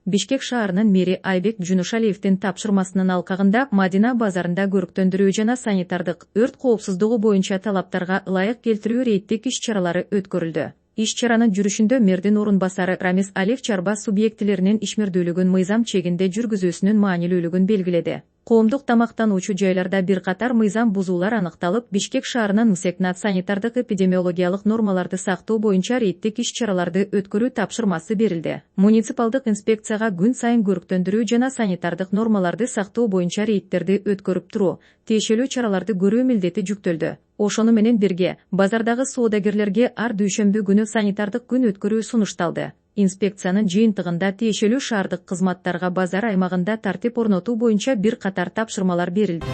Бишкек шаарынын мэри Айбек Жунушалиевдин тапшырмасынын алкагында Мадина базарында көрүктөндүрүү жана санитардык өрт коопсуздугу боюнча талаптарга ылайык келтирүү рейдтик иш-чаралары өткөрүлдү. Иш-чаранын жүрүшүндө мэрдин орун басары Рамис Алиев чарба субъектилеринин ишмердүүлүгүн мыйзам чегинде жүргүзүүсүнүн маанилүүлүгүн белгиледи. Коомдук тамактануучу жайларда бир катар мыйзам бузуулар аныкталып, Бишкек шаарынын МСЭКнат санитардык эпидемиологиялык нормаларды сактоо боюнча рейдтик иш-чараларды өткөрүү тапшырмасы берилди. Муниципалдык инспекцияга күн сайын көрүктөндүрүү жана санитардык нормаларды сактоо боюнча рейдтерди өткөрүп туруу, тиешелүү чараларды көрүү милдети жүктөлдү. Ошону менен бирге базардагы соодагерлерге ар дүйшөмбү күнү санитардык күн өткөрүү сунушталды. Инспекциянын жыйынтыгында тиешелүү шаардык кызматтарга базар аймагында тартип орнотуу боюнча бир катар тапшырмалар берилди.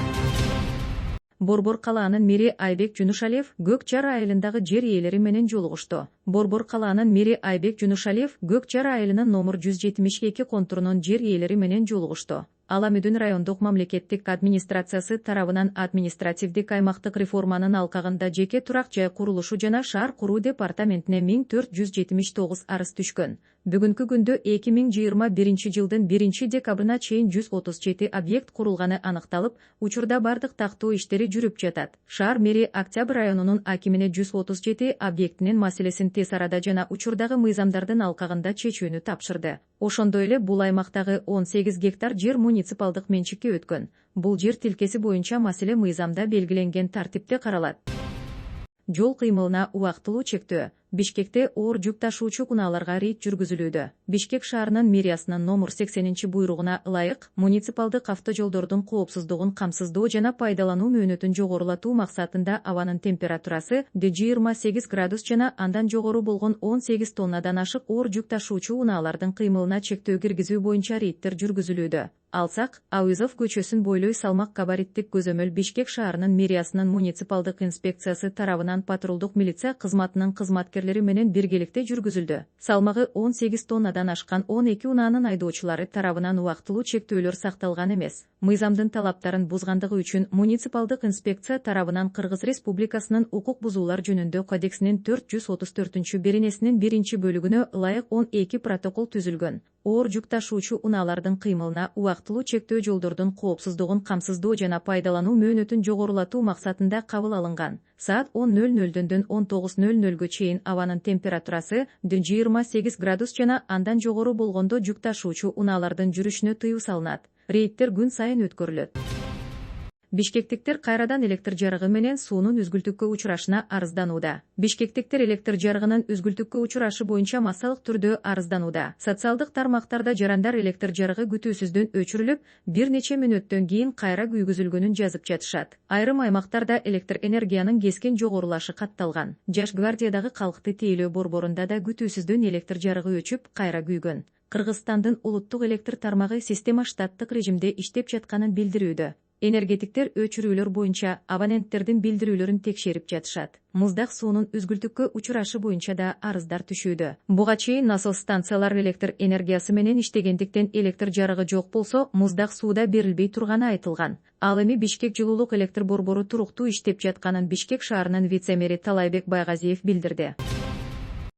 Борбор калаанын мэри Айбек Жунушалиев Көк Жар айылындагы жер ээлери менен жолугушту. Борбор калаанын мэри Айбек Жунушалиев Көк Жар айылынын номер 172 контурунун жер ээлери менен жолугушту. Ала Мүдүн райондук мамлекеттик администрациясы тарабынан административдик аймактык реформанын алкагында жеке турак жай курулушу жана шаар куруу департаментине 1479 арыз түшкөн. Бүгүнкү күндө 2021 жылдын 1 декабрына чейин 137 объект курулганы аныкталып, учурда бардык тактоо иштери жүрүп жатат. Шаар мэри Октябрь районунун акимине 137 объектинин маселесин тез арада жана учурдагы мыйзамдардын алкагында чечүүнү тапшырды. Ошондой эле бул аймактагы 18 гектар жер муниципалдык менчикке өткөн. Бул жер тилкеси боюнча маселе мыйзамда белгиленген тартипте каралат. Жол кыймылына убактылуу чектөө. Бишкекте оор жүк ташуучу унааларга рейд жүргүзүлүүдө. Бишкек шаарынын мэриясынын номер 80 буйругуна ылайык муниципалдык автожолдордун коопсуздугун камсыздоо жана пайдалануу мөөнөтүн жогорулатуу максатында абанын температурасы 28 градус жана андан жогору болгон 18 тоннадан ашык оор жүк ташуучу унаалардын кыймылына чектөө киргизүү боюнча рейдтер жүргүзүлүүдө. Алсак, Ауызов көчөсүн бойлой салмак габариттик көзөмөл Бишкек шаарынын мэриясынын муниципалдык инспекциясы тарабынан патрулдук милиция кызматынын кызматкерлери менен биргеликте жүргүзүлдү. Салмагы 18 тоннадан ашкан 12 унаанын айдоочулары тарабынан убактылуу чектөөлөр сакталган эмес. Мыйзамдын талаптарын бузгандыгы үчүн муниципалдык инспекция тарабынан Кыргыз Республикасынын укук бузуулар жөнүндө кодексинин 434-беренесинин 1-бөлүгүнө ылайык 12 протокол түзүлгөн. Оор жүк ташуучу унаалардын кыймылына убактылуу чектөө жолдордун коопсуздугун камсыздоо жана пайдалануу мөөнөтүн жогорулатуу максатында кабыл алынган. Саат 10:00-дөн 19:00-га чейин абанын температурасы 28 градус жана андан жогору болгондо жүк ташуучу унаалардын жүрүшүнө тыюу салынат. Рейдтер күн сайын өткөрүлөт. Бишкектиктер кайрадан электр жарыгы менен суунун үзгүлтүккө учурашына арызданууда. Бишкектиктер электр жарыгынын үзгүлтүккө учурашы боюнча массалык түрдө арызданууда. Социалдык тармактарда жарандар электр жарыгы күтүүсүздөн өчүрүлүп, бир нече мүнөттөн кийин кайра күйгүзүлгөнүн жазып жатышат. Айрым аймактарда электр энергиянын кескен жогорулашы катталган. Жаш гвардиядагы калкты тейлөө борборунда да күтүүсүздөн электр жарыгы өчүп, кайра күйгөн. Кыргызстандын улуттук электр тармагы система штаттык режимде иштеп жатканын билдирүүдө. Энергетиктер өчүрүүлөр боюнча абоненттердин билдирүүлөрүн текшерип жатышат. Муздак суунун үзгүлтүккө учурашы боюнча да арыздар түшүүдө. Буга чейин насос станциялар электр энергиясы менен иштегендиктен электр жарыгы жок болсо, муздак сууда берилбей турганы айтылган. Ал эми Бишкек жылуулук электр борбору туруктуу иштеп жатканын Бишкек шаарынын вице-мэри Талайбек Байгазиев билдирди.